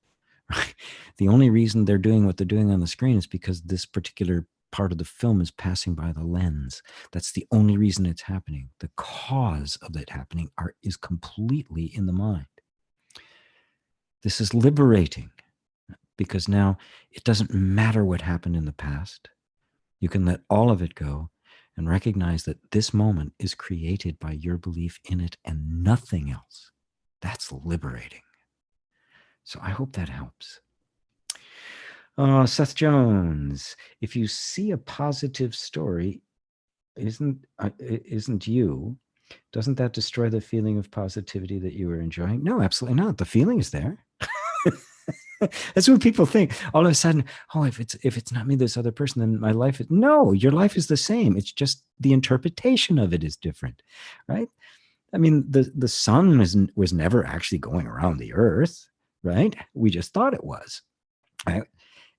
Right? The only reason they're doing what they're doing on the screen is because this particular part of the film is passing by the lens. That's the only reason it's happening. The cause of it happening is completely in the mind. This is liberating because now it doesn't matter what happened in the past. You can let all of it go and recognize that this moment is created by your belief in it and nothing else. That's liberating. So I hope that helps. Seth Jones, if you see a positive story, isn't you, doesn't that destroy the feeling of positivity that you were enjoying? No, absolutely not. The feeling is there. That's what people think. All of a sudden, oh, if it's not me, this other person, then my life is no. Your life is the same. It's just the interpretation of it is different, right? I mean, the sun was never actually going around the earth, right? We just thought it was, right?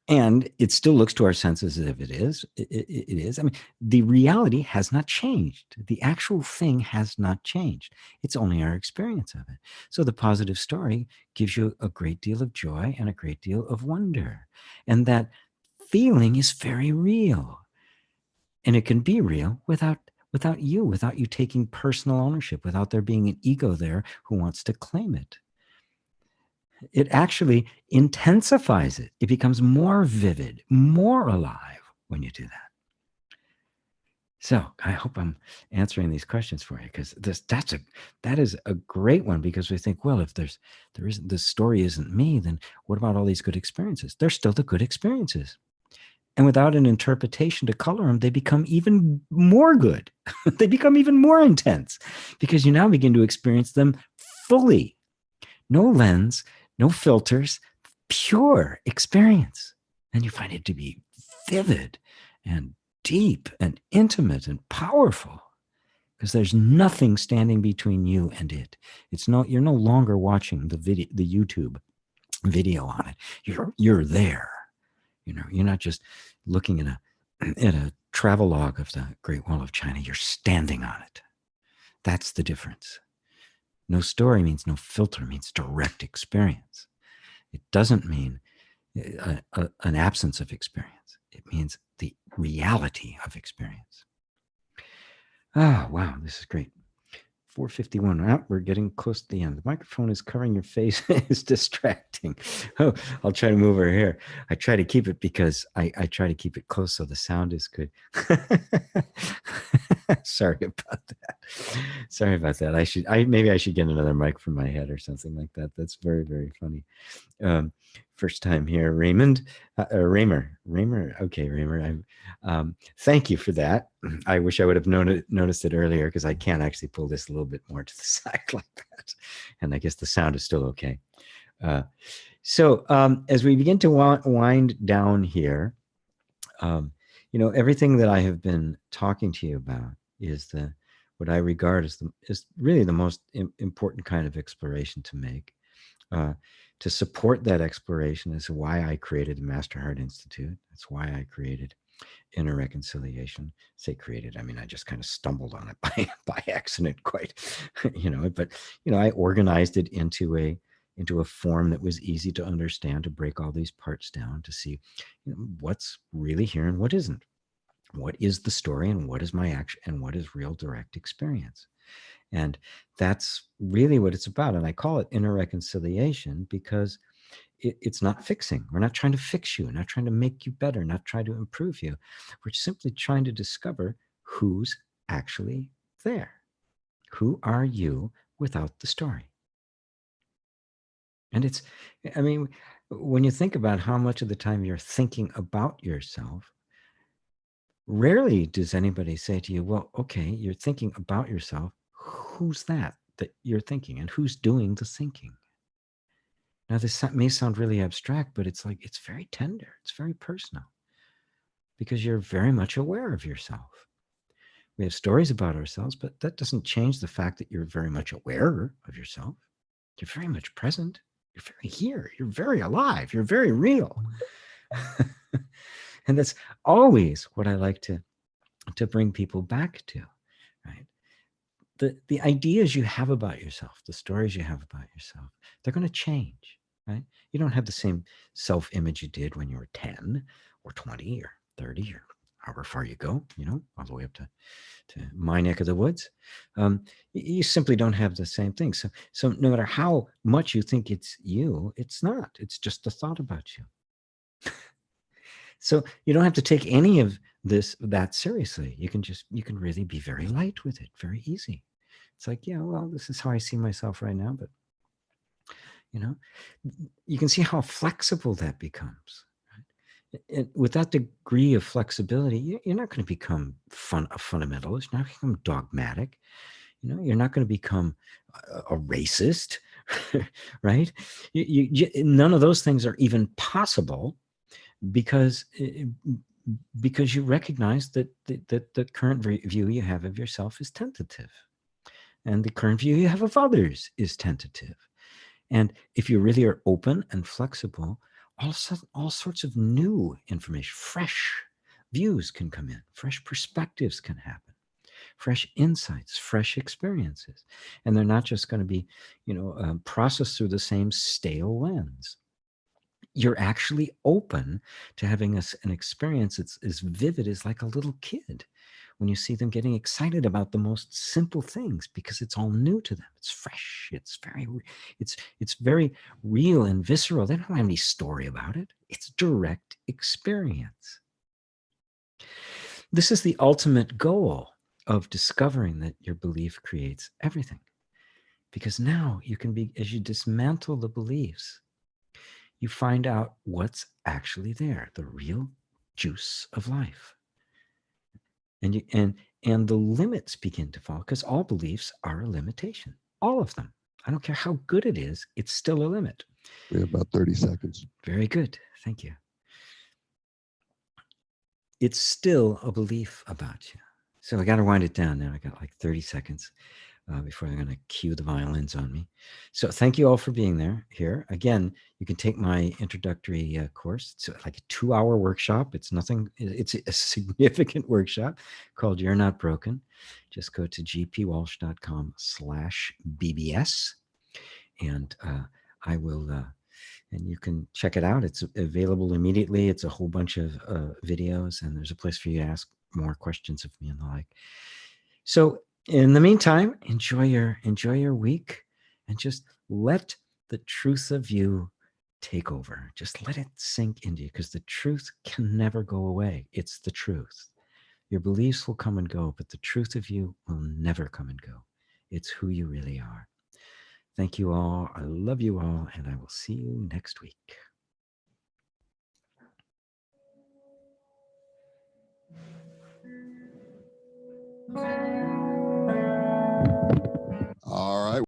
And it still looks to our senses as if it is. It is. I mean, the reality has not changed. The actual thing has not changed. It's only our experience of it. So the positive story gives you a great deal of joy and a great deal of wonder. And that feeling is very real. And it can be real without you taking personal ownership, without there being an ego there who wants to claim it. It actually intensifies it. It becomes more vivid, more alive when you do that. So I hope I'm answering these questions for you, because that is a great one, because we think, well, if the story isn't me, then what about all these good experiences? They're still the good experiences. And without an interpretation to color them, they become even more good. They become even more intense, because you now begin to experience them fully. No lens, no filters, pure experience. And you find it to be vivid and deep and intimate and powerful, because there's nothing standing between you and it. You're no longer watching the YouTube video on it. You're there. You're not just looking at a travelogue of the Great Wall of China. You're standing on it. That's the difference. No story means no filter, means direct experience. It doesn't mean an absence of experience. It means the reality of experience. Oh, wow, this is great. 4:51. We're getting close to the end. The microphone is covering your face. It's distracting. Oh, I'll try to move over here. I try to keep it because I try to keep it close so the sound is good. Sorry about that. Maybe I should get another mic for my head or something like that. That's very, very funny. First time here, Raymond, Raymer. Okay, Raymer. Thank you for that. I wish I would have noticed it earlier, because I can actually pull this a little bit more to the side like that. And I guess the sound is still okay. So as we begin to wind down here, everything that I have been talking to you about is what I regard as really the most important kind of exploration to make. To support that exploration is why I created the MasterHEART Institute. That's why I created Inner Reconciliation. Say created, I mean, I just kind of stumbled on it by accident, quite, but I organized it into a form that was easy to understand, to break all these parts down, to see what's really here and what isn't. What is the story, and what is my action, and what is real direct experience? And that's really what it's about. And I call it inner reconciliation because it's not fixing. We're not trying to fix you, not trying to make you better, not trying to improve you. We're simply trying to discover who's actually there. Who are you without the story? And when you think about how much of the time you're thinking about yourself, rarely does anybody say to you, well, okay, you're thinking about yourself. Who's that you're thinking, and who's doing the thinking? Now, this may sound really abstract, but it's like, it's very tender. It's very personal because you're very much aware of yourself. We have stories about ourselves, but that doesn't change the fact that you're very much aware of yourself. You're very much present. You're very here. You're very alive. You're very real. And that's always what I like to bring people back to, right? The ideas you have about yourself, the stories you have about yourself, they're going to change, right? You don't have the same self-image you did when you were 10 or 20 or 30 or however far you go, all the way up to my neck of the woods. You simply don't have the same thing. So no matter how much you think it's you, it's not. It's just a thought about you. So you don't have to take any of that seriously. You can really be very light with it, very easy. It's like, yeah, well, this is how I see myself right now, but you can see how flexible that becomes. Right? With that degree of flexibility, you're not going to become a fundamentalist. You're not going to become dogmatic. You're not going to become a racist, right? None of those things are even possible because you recognize that the current view you have of yourself is tentative, and the current view you have of others is tentative. And if you really are open and flexible, all of a sudden, all sorts of new information, fresh views can come in, fresh perspectives can happen, fresh insights, fresh experiences. And they're not just going to be, processed through the same stale lens. You're actually open to having an experience that's as vivid as like a little kid when you see them getting excited about the most simple things because it's all new to them. It's fresh. It's very real and visceral. They don't have any story about it. It's direct experience. This is the ultimate goal of discovering that your belief creates everything. Because now you can as you dismantle the beliefs, you find out what's actually there, the real juice of life. And the limits begin to fall because all beliefs are a limitation, all of them. I don't care how good it is, it's still a limit. We have about 30 seconds. Very good. Thank you. It's still a belief about you. So I got to wind it down now. I got like 30 seconds before they're going to cue the violins on me. So thank you all for being here. Again, you can take my introductory course. It's like a 2-hour workshop. It's a significant workshop called You're Not Broken. Just go to gpwalsh.com/BBS. And I will, and you can check it out. It's available immediately. It's a whole bunch of videos, and there's a place for you to ask more questions of me and the like. So in the meantime, enjoy your week, and just let the truth of you take over. Just let it sink into you, because the truth can never go away. It's the truth. Your beliefs will come and go, but the truth of you will never come and go. It's who you really are. Thank you all. I love you all, and I will see you next week.